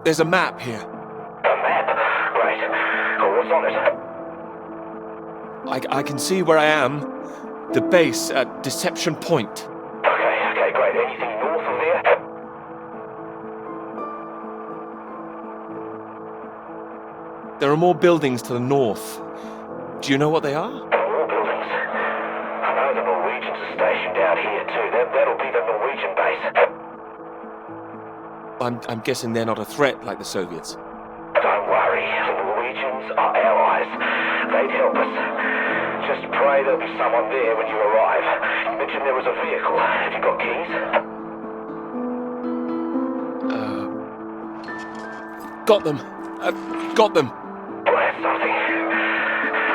There's a map here. A map? Great. Oh, what's on it? I can see where I am. The base at Deception Point. Okay, great. Anything north of there? There are more buildings to the north. Do you know what they are? More buildings. I know the Norwegians are stationed out here too. That'll be the Norwegian base. I'm guessing they're not a threat like the Soviets. Don't worry. The Norwegians are allies. They'd help us. Just pray there'll be someone there when you arrive. You mentioned there was a vehicle. Have you got keys? Got them. Got them. Well, that's something.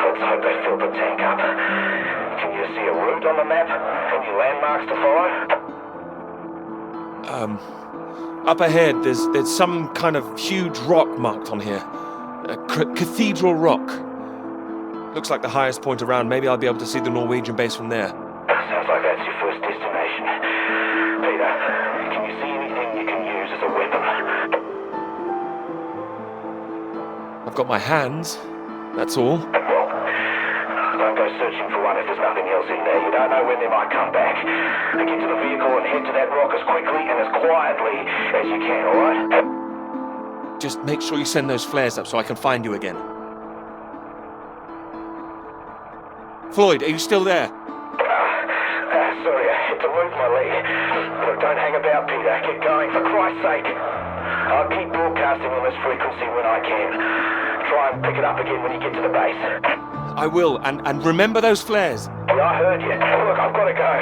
Let's hope they filled the tank up. Can you see a route on the map? Any landmarks to follow? Up ahead, there's some kind of huge rock marked on here. Cathedral Rock. Looks like the highest point around. Maybe I'll be able to see the Norwegian base from there. Sounds like that's your first destination. Peter, can you see anything you can use as a weapon? I've got my hands. That's all. Well, don't go searching for one if there's nothing else in there. You don't know when they might come back. Get to the vehicle and head to that rock as quickly and as quietly as you can, alright? Just make sure you send those flares up so I can find you again. Floyd, are you still there? Sorry, I had to move my leg. Look, don't hang about, Peter. Get going, for Christ's sake. I'll keep broadcasting on this frequency when I can. Try and pick it up again when you get to the base. I will, and remember those flares. Yeah, I heard you. Look, I've got to go.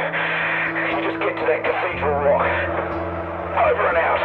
You just get to that Cathedral Rock. Over and out.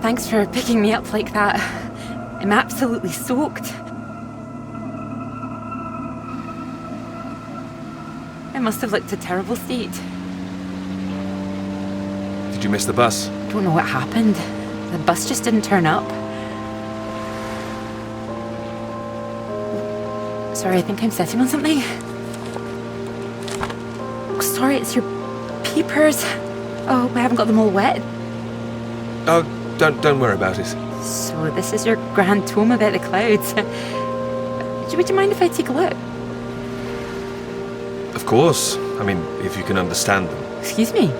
Thanks for picking me up like that. I'm absolutely soaked. I must have looked a terrible state. Did you miss the bus? Don't know what happened. The bus just didn't turn up. Sorry, I think I'm sitting on something. Oh, sorry, it's your papers. Oh, I haven't got them all wet. Oh, don't worry about it. So this is your grand tome about the clouds. Would you mind if I take a look? Of course. I mean, if you can understand them. Excuse me?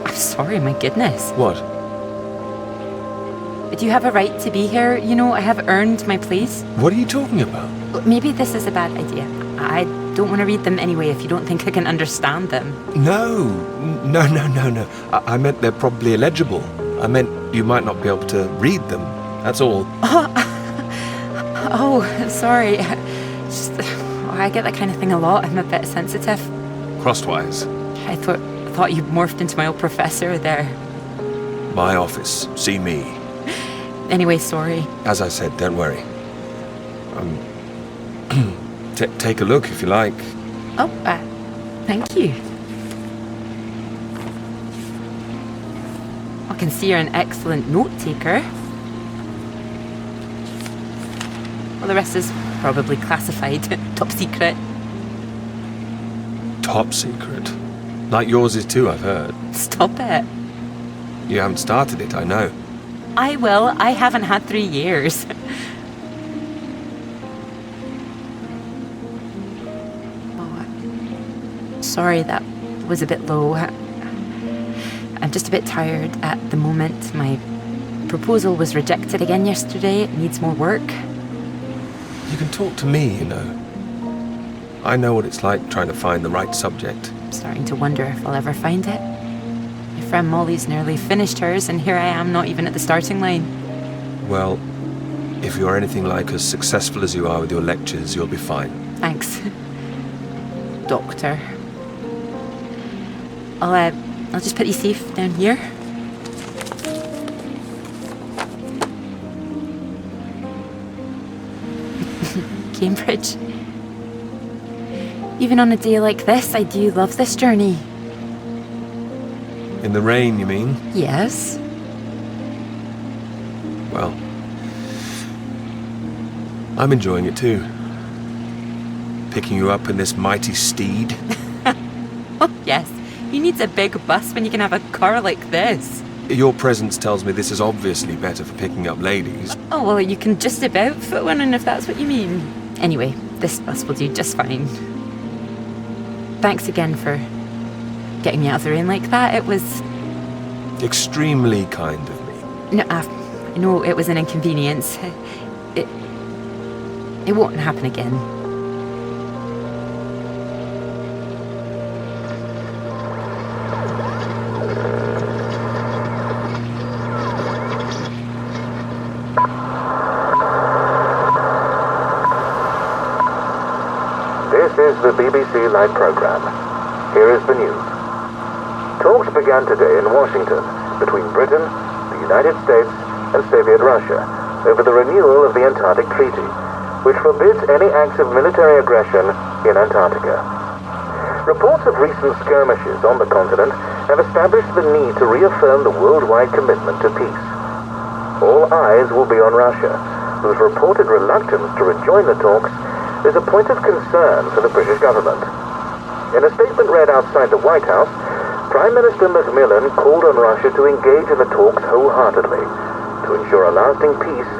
I'm sorry, my goodness. What? Do you have a right to be here? You know, I have earned my place. What are you talking about? Maybe this is a bad idea. I don't want to read them anyway if you don't think I can understand them. No. I meant they're probably illegible. I meant you might not be able to read them. That's all. Oh, sorry. I get that kind of thing a lot. I'm a bit sensitive. Crosswise. I thought you morphed into my old professor there. My office. See me. Anyway, sorry. As I said, don't worry. Take a look if you like. Oh, thank you. I can see you're an excellent note taker. Well, the rest is probably classified, top secret. top secret. Like yours is too, I've heard. Stop it. You haven't started it, I know. I will. I haven't had 3 years. Sorry, that was a bit low. I'm just a bit tired at the moment. My proposal was rejected again yesterday. It needs more work. You can talk to me, you know. I know what it's like trying to find the right subject. I'm starting to wonder if I'll ever find it. My friend Molly's nearly finished hers, and here I am, not even at the starting line. Well, if you're anything like as successful as you are with your lectures, you'll be fine. Thanks, Doctor. I'll just put you safe down here. Cambridge. Even on a day like this, I do love this journey. In the rain, you mean? Yes. Well, I'm enjoying it too. Picking you up in this mighty steed. Oh, yes. Who needs a big bus when you can have a car like this? Your presence tells me this is obviously better for picking up ladies. Oh, well, you can just about fit one in if that's what you mean. Anyway, this bus will do just fine. Thanks again for getting me out of the rain like that. It was... Extremely kind of me. No, I know it was an inconvenience. It won't happen again. This is the BBC Live programme. Here is the news. Talks began today in Washington between Britain, the United States, and Soviet Russia over the renewal of the Antarctic Treaty, which forbids any acts of military aggression in Antarctica. Reports of recent skirmishes on the continent have established the need to reaffirm the worldwide commitment to peace. All eyes will be on Russia, whose reported reluctance to rejoin the talks is a point of concern for the British government. In a statement read outside the White House, Prime Minister Macmillan called on Russia to engage in the talks wholeheartedly to ensure a lasting peace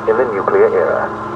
in the nuclear era.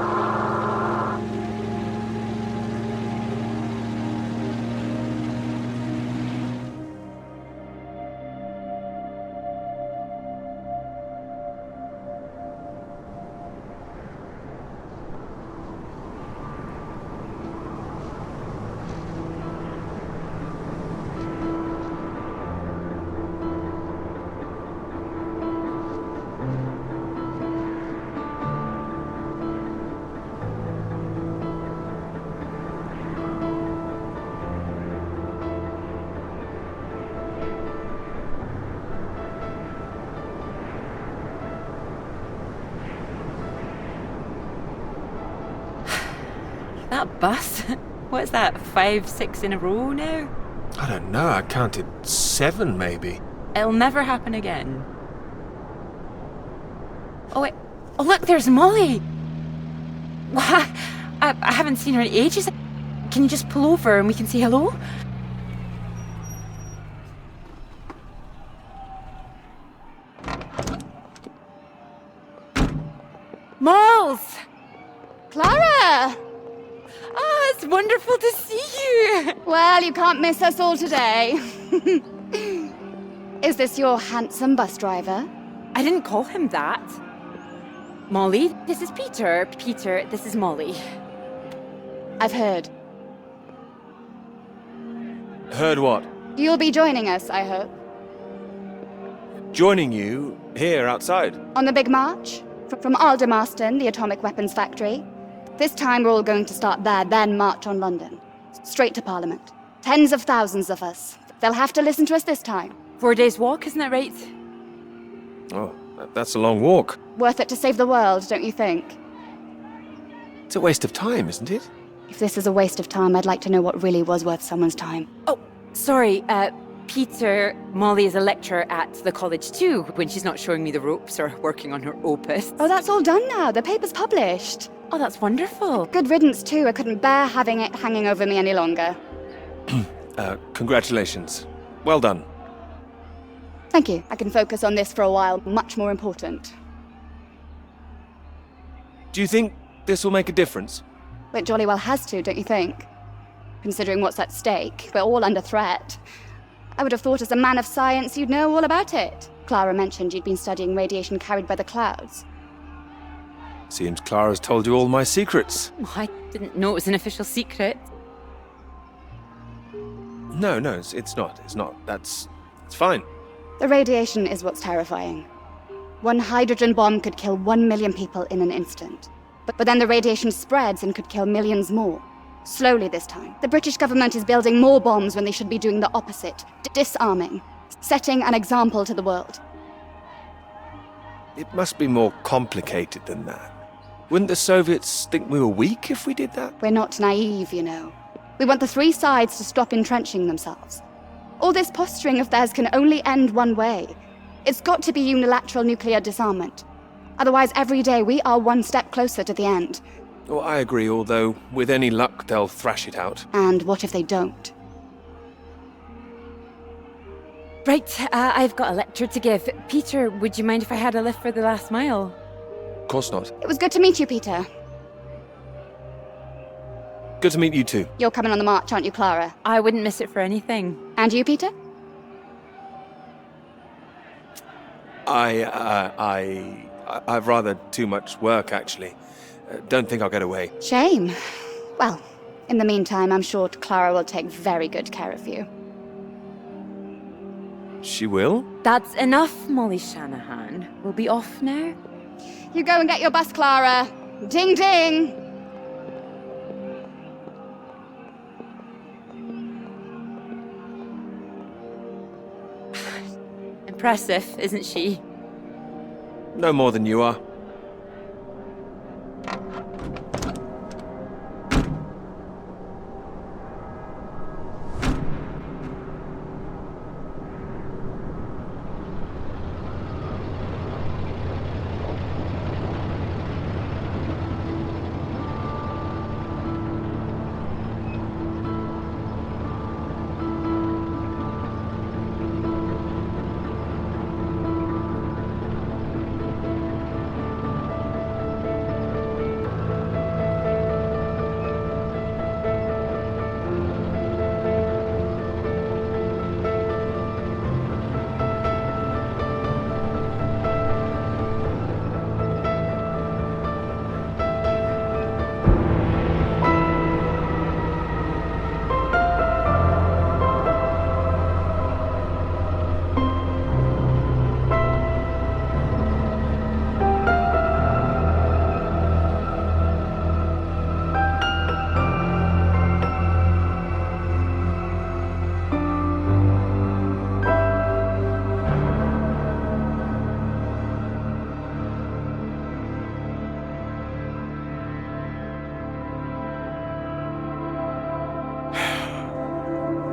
That bus? What's that, 5, 6 in a row now? I don't know, I counted 7 maybe. It'll never happen again. Oh, wait. Oh, look, there's Molly! What? I haven't seen her in ages. Can you just pull over and we can say hello? Moles! Clara! Oh, it's wonderful to see you! Well, you can't miss us all today. Is this your handsome bus driver? I didn't call him that. Molly, this is Peter. Peter, this is Molly. I've heard. Heard what? You'll be joining us, I hope. Joining you here outside. On the big march? From Aldermaston, the atomic weapons factory. This time we're all going to start there, then march on London. Straight to Parliament. Tens of thousands of us. They'll have to listen to us this time. 4 days walk, isn't that right? Oh, that's a long walk. Worth it to save the world, don't you think? It's a waste of time, isn't it? If this is a waste of time, I'd like to know what really was worth someone's time. Oh, sorry, Peter, Molly is a lecturer at the college too, when she's not showing me the ropes or working on her opus. Oh, that's all done now. The paper's published. Oh, that's wonderful. Good riddance too. I couldn't bear having it hanging over me any longer. Congratulations. Well done. Thank you. I can focus on this for a while. Much more important. Do you think this will make a difference? It jolly well has to, don't you think? Considering what's at stake, we're all under threat. I would have thought as a man of science you'd know all about it. Clara mentioned you'd been studying radiation carried by the clouds. Seems Clara's told you all my secrets. Oh, I didn't know it was an official secret. No, it's not. It's fine. The radiation is what's terrifying. One hydrogen bomb could kill 1 million people in an instant. But then the radiation spreads and could kill millions more. Slowly this time. The British government is building more bombs when they should be doing the opposite. Disarming. Setting an example to the world. It must be more complicated than that. Wouldn't the Soviets think we were weak if we did that? We're not naive, you know. We want the three sides to stop entrenching themselves. All this posturing of theirs can only end one way. It's got to be unilateral nuclear disarmament. Otherwise, every day we are one step closer to the end. Oh, I agree, although with any luck they'll thrash it out. And what if they don't? Right, I've got a lecture to give. Peter, would you mind if I had a lift for the last mile? Of course not. It was good to meet you, Peter. Good to meet you too. You're coming on the march, aren't you, Clara? I wouldn't miss it for anything. And you, Peter? I've rather too much work, actually. Don't think I'll get away. Shame. Well, in the meantime, I'm sure Clara will take very good care of you. She will? That's enough, Molly Shanahan. We'll be off now. You go and get your bus, Clara. Ding ding! Impressive, isn't she? No more than you are.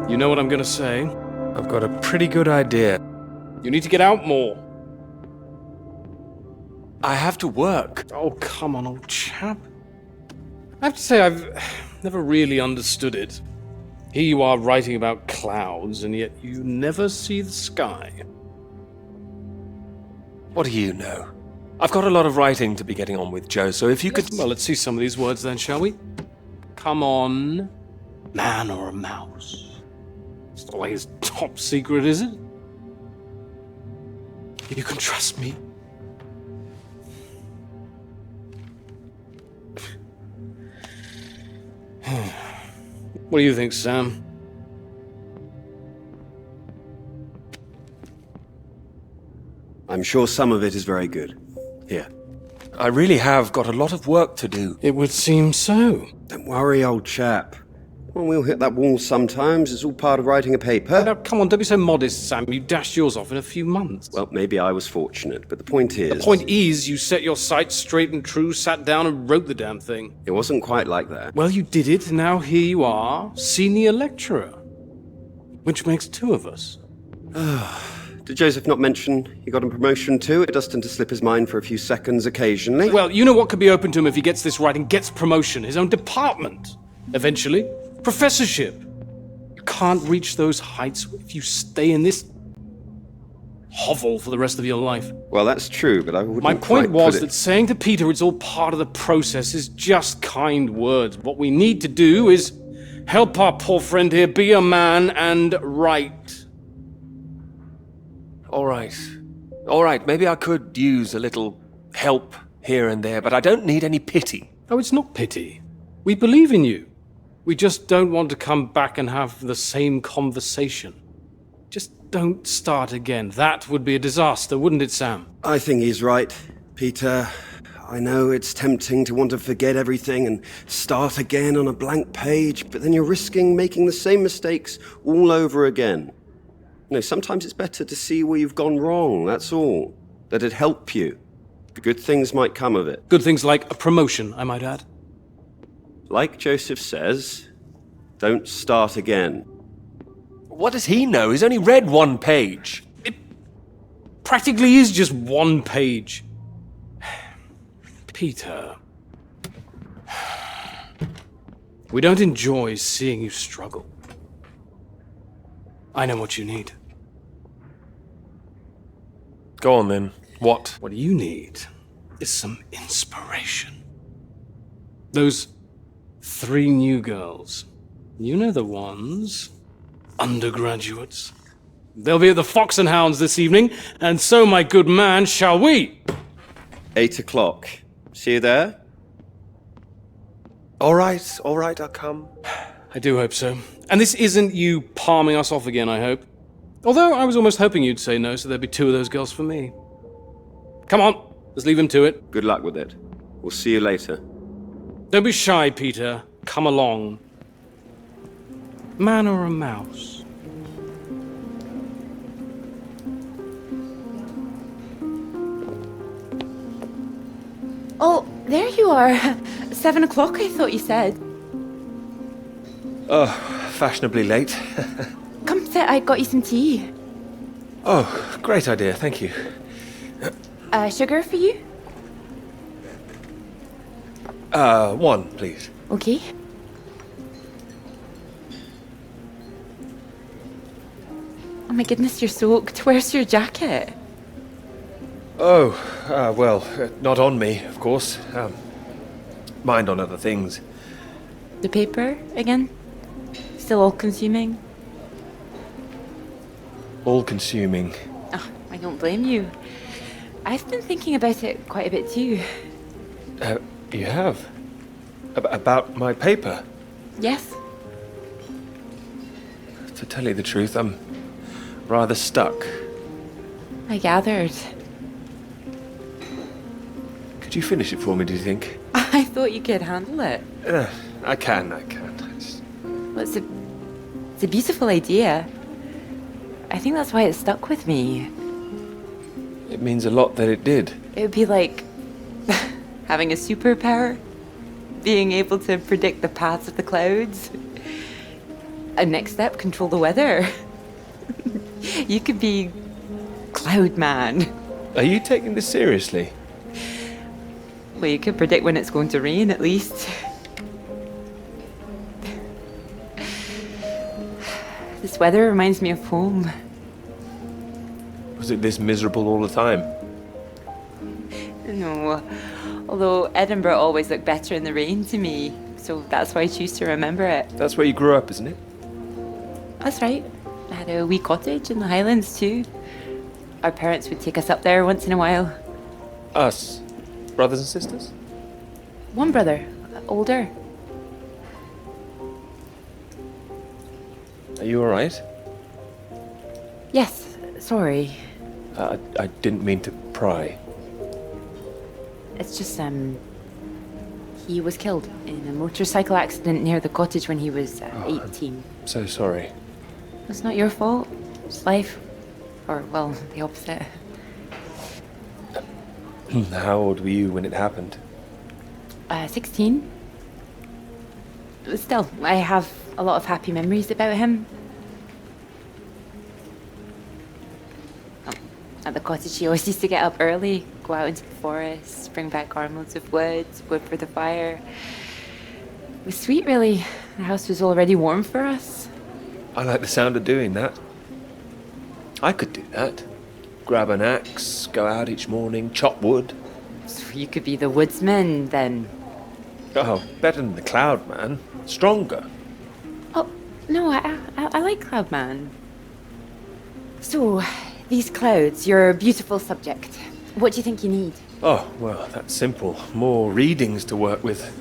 You know what I'm gonna say? I've got a pretty good idea. You need to get out more. I have to work. Oh, come on, old chap. I have to say, I've never really understood it. Here you are writing about clouds, and yet you never see the sky. What do you know? I've got a lot of writing to be getting on with, Joe, so if you could... Well, let's see some of these words then, shall we? Come on. Man or a mouse? It's not like it's top secret, is it? You can trust me. What do you think, Sam? I'm sure some of it is very good. Here. I really have got a lot of work to do. It would seem so. Don't worry, old chap. Well, we'll hit that wall sometimes. It's all part of writing a paper. Now, come on, don't be so modest, Sam. You dashed yours off in a few months. Well, maybe I was fortunate, but the point is... The point is, you set your sights straight and true, sat down and wrote the damn thing. It wasn't quite like that. Well, you did it, and now here you are, senior lecturer. Which makes two of us. Did Joseph not mention he got a promotion too? It does tend to slip his mind for a few seconds occasionally. Well, you know what could be open to him if he gets this right and gets promotion? His own department. Eventually. Professorship. can't reach those heights if you stay in this hovel for the rest of your life. Well, that's true, but I wouldn't My point quite was put it... that saying to Peter it's all part of the process is just kind words. What we need to do is help our poor friend here be a man and write. All right, maybe I could use a little help here and there, but I don't need any pity. Oh, it's not pity. We believe in you. We just don't want to come back and have the same conversation. Just don't start again. That would be a disaster, wouldn't it, Sam? I think he's right, Peter. I know it's tempting to want to forget everything and start again on a blank page, but then you're risking making the same mistakes all over again. Sometimes it's better to see where you've gone wrong, that's all. That'd help you. Good things might come of it. Good things like a promotion, I might add. Like Joseph says, don't start again. What does he know? He's only read one page. It practically is just one page. Peter. We don't enjoy seeing you struggle. I know what you need. Go on then. What? What you need is some inspiration. Those 3 new girls. You know the ones. Undergraduates. They'll be at the Fox and Hounds this evening, and so, my good man, shall we? 8 o'clock. See you there? All right, I'll come. I do hope so. And this isn't you palming us off again, I hope. Although I was almost hoping you'd say no, so there'd be 2 of those girls for me. Come on, let's leave him to it. Good luck with it. We'll see you later. Don't be shy, Peter. Come along. Man or a mouse? Oh, there you are. 7 o'clock, I thought you said. Oh, fashionably late. Come sit, I got you some tea. Oh, great idea, thank you. Sugar for you? 1, please. Okay. Oh my goodness, you're soaked. Where's your jacket? Oh, well, not on me, of course. Mind on other things. The paper again? Still all-consuming? All-consuming. Oh, I don't blame you. I've been thinking about it quite a bit too. You have? About my paper? Yes? To tell you the truth, I'm rather stuck. I gathered. Could you finish it for me, do you think? I thought you could handle it. I can. Well, it's a beautiful idea. I think that's why it stuck with me. It means a lot that it did. It would be like having a superpower, being able to predict the paths of the clouds. And next step, control the weather. You could be Cloud Man. Are you taking this seriously? Well, you could predict when it's going to rain, at least. This weather reminds me of home. Was it this miserable all the time? No, although Edinburgh always looked better in the rain to me, so that's why I choose to remember it. That's where you grew up, isn't it? That's right. I had a wee cottage in the Highlands too. Our parents would take us up there once in a while. Us? Brothers and sisters? One brother, older. Are you alright? Yes, sorry. I didn't mean to pry. It's just, he was killed in a motorcycle accident near the cottage when he was 18. I'm so sorry. It's not your fault. It's life. Or, well, the opposite. How old were you when it happened? 16. Still, I have a lot of happy memories about him. At the cottage, he always used to get up early, go out into the forest, bring back armloads of wood for the fire. It was sweet, really. The house was already warm for us. I like the sound of doing that. I could do that. Grab an axe, go out each morning, chop wood. So you could be the woodsman then. Oh, better than the Cloud Man. Stronger. Oh, no, I like Cloudman. So, these clouds, your beautiful subject. What do you think you need? Oh, well, that's simple. More readings to work with.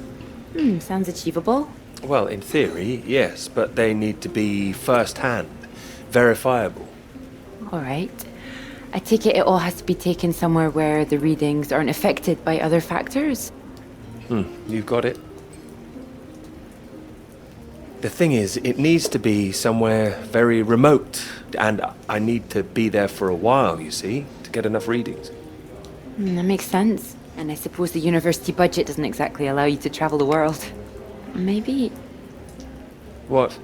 Sounds achievable. Well, in theory, yes, but they need to be first-hand, verifiable. All right. I take it all has to be taken somewhere where the readings aren't affected by other factors. You've got it. The thing is, it needs to be somewhere very remote, and I need to be there for a while, you see, to get enough readings. That makes sense. And I suppose the university budget doesn't exactly allow you to travel the world. Maybe... What?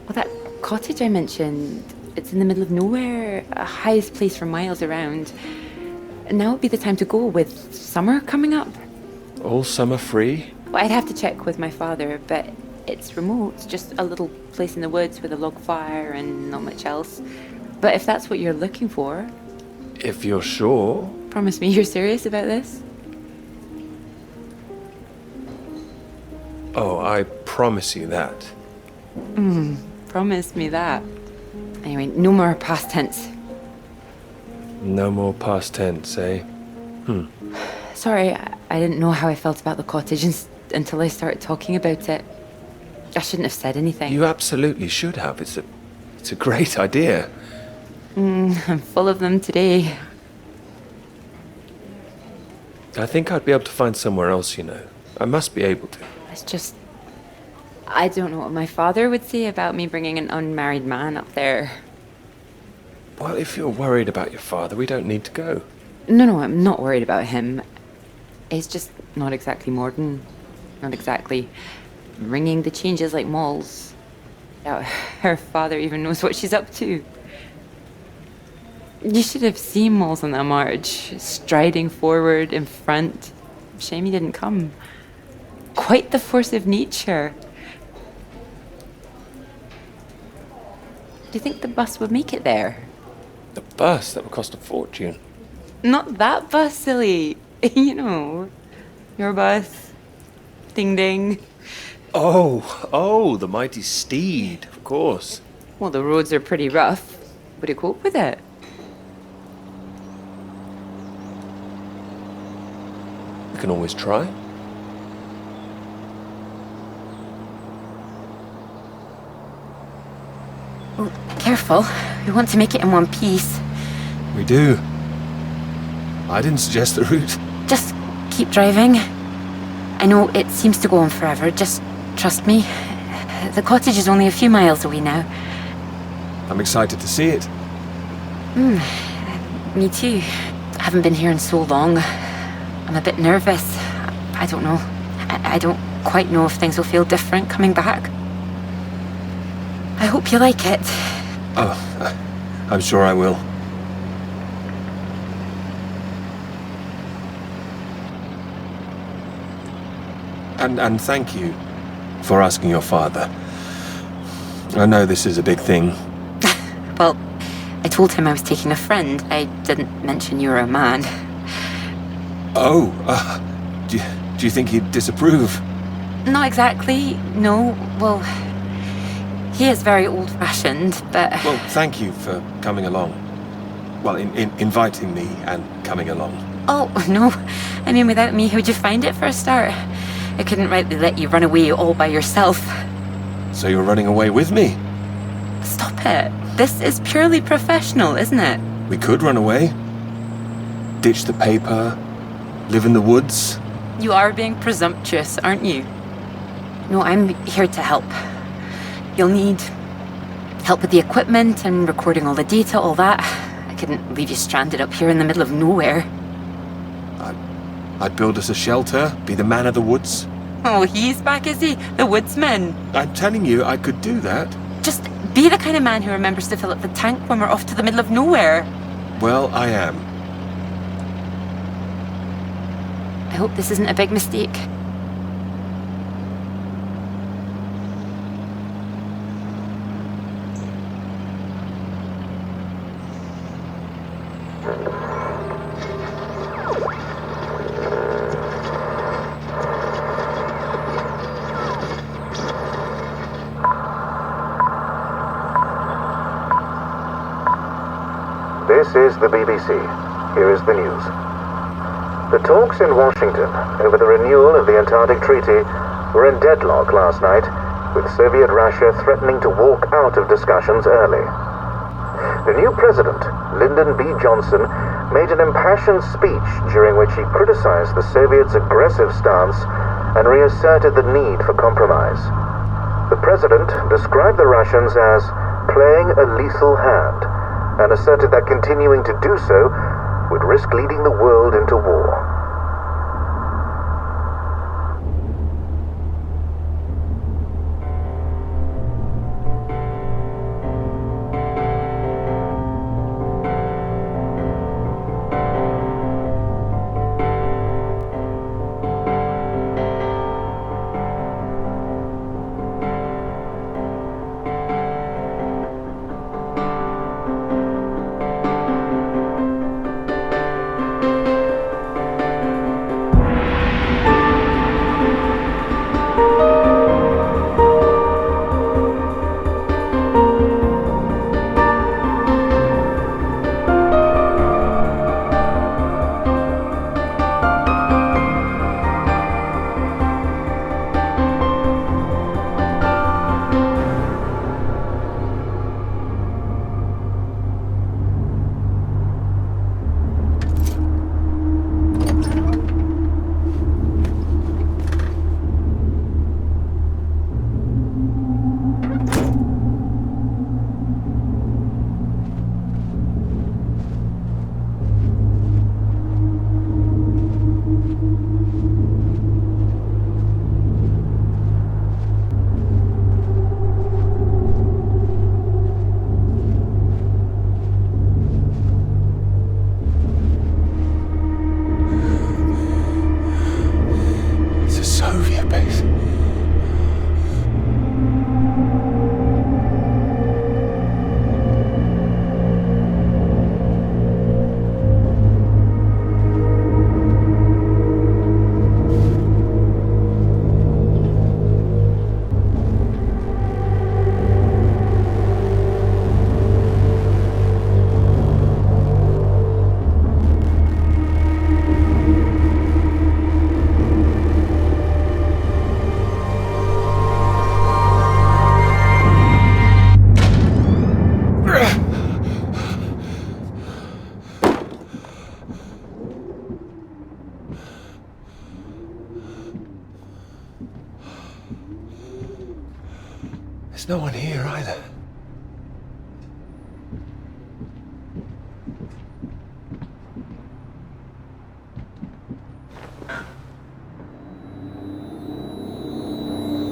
Well, that cottage I mentioned, it's in the middle of nowhere, a highest place for miles around. Now would be the time to go with summer coming up. All summer free? Well, I'd have to check with my father, but it's remote, just a little place in the woods with a log fire and not much else. But if that's what you're looking for... If you're sure. Promise me you're serious about this? Oh, I promise you that. Promise me that. Anyway, no more past tense. No more past tense, eh? Sorry, I didn't know how I felt about the cottage until I started talking about it. I shouldn't have said anything. You absolutely should have. It's a great idea. I'm full of them today. I think I'd be able to find somewhere else, you know. I must be able to. It's just... I don't know what my father would say about me bringing an unmarried man up there. Well, if you're worried about your father, we don't need to go. No, I'm not worried about him. It's just not exactly modern. Not exactly ringing the changes like malls. Doubt her father even knows what she's up to. You should have seen Malls on that march, striding forward in front. Shame he didn't come. Quite the force of nature. Do you think the bus would make it there? The bus, that would cost a fortune. Not that bus, silly. You know, your bus. Ding ding. Oh, the mighty steed, of course. Well, the roads are pretty rough. Would it cope with it? We can always try. Oh, careful. We want to make it in one piece. We do. I didn't suggest the route. Just keep driving. I know it seems to go on forever. Just trust me. The cottage is only a few miles away now. I'm excited to see it. Me too. I haven't been here in so long. I'm a bit nervous. I don't know. I don't quite know if things will feel different coming back. I hope you like it. Oh, I'm sure I will. And thank you for asking your father. I know this is a big thing. Well, I told him I was taking a friend. I didn't mention you were a man. Oh, do you think he'd disapprove? Not exactly, no. Well, he is very old-fashioned, but... Well, thank you for coming along. Well, inviting me and coming along. Oh, no. I mean, without me, how'd you find it for a start? I couldn't rightly let you run away all by yourself. So you're running away with me? Stop it. This is purely professional, isn't it? We could run away. Ditch the paper. Live in the woods. You are being presumptuous, aren't you? No, I'm here to help. You'll need help with the equipment and recording all the data, all that. I couldn't leave you stranded up here in the middle of nowhere. I'd build us a shelter, be the man of the woods. Oh, he's back, is he? The woodsman. I'm telling you, I could do that. Just be the kind of man who remembers to fill up the tank when we're off to the middle of nowhere. Well, I am. I hope this isn't a big mistake. This is the BBC. Here is the news. The talks in Washington over the renewal of the Antarctic Treaty were in deadlock last night, with Soviet Russia threatening to walk out of discussions early. The new president, Lyndon B. Johnson, made an impassioned speech during which he criticized the Soviets' aggressive stance and reasserted the need for compromise. The president described the Russians as playing a lethal hand and asserted that continuing to do so would risk leading the world into war. There's no one here either.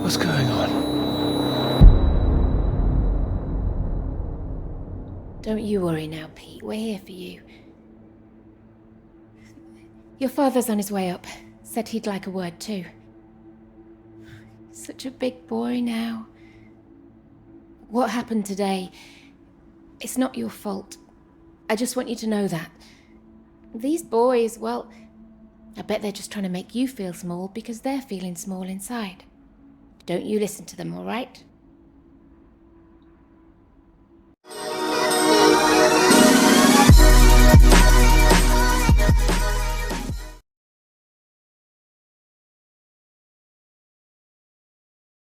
What's going on? Don't you worry now, Pete. We're here for you. Your father's on his way up. Said he'd like a word too. Such a big boy now. What happened today, it's not your fault. I just want you to know that. These boys, well, I bet they're just trying to make you feel small because they're feeling small inside. Don't you listen to them, all right?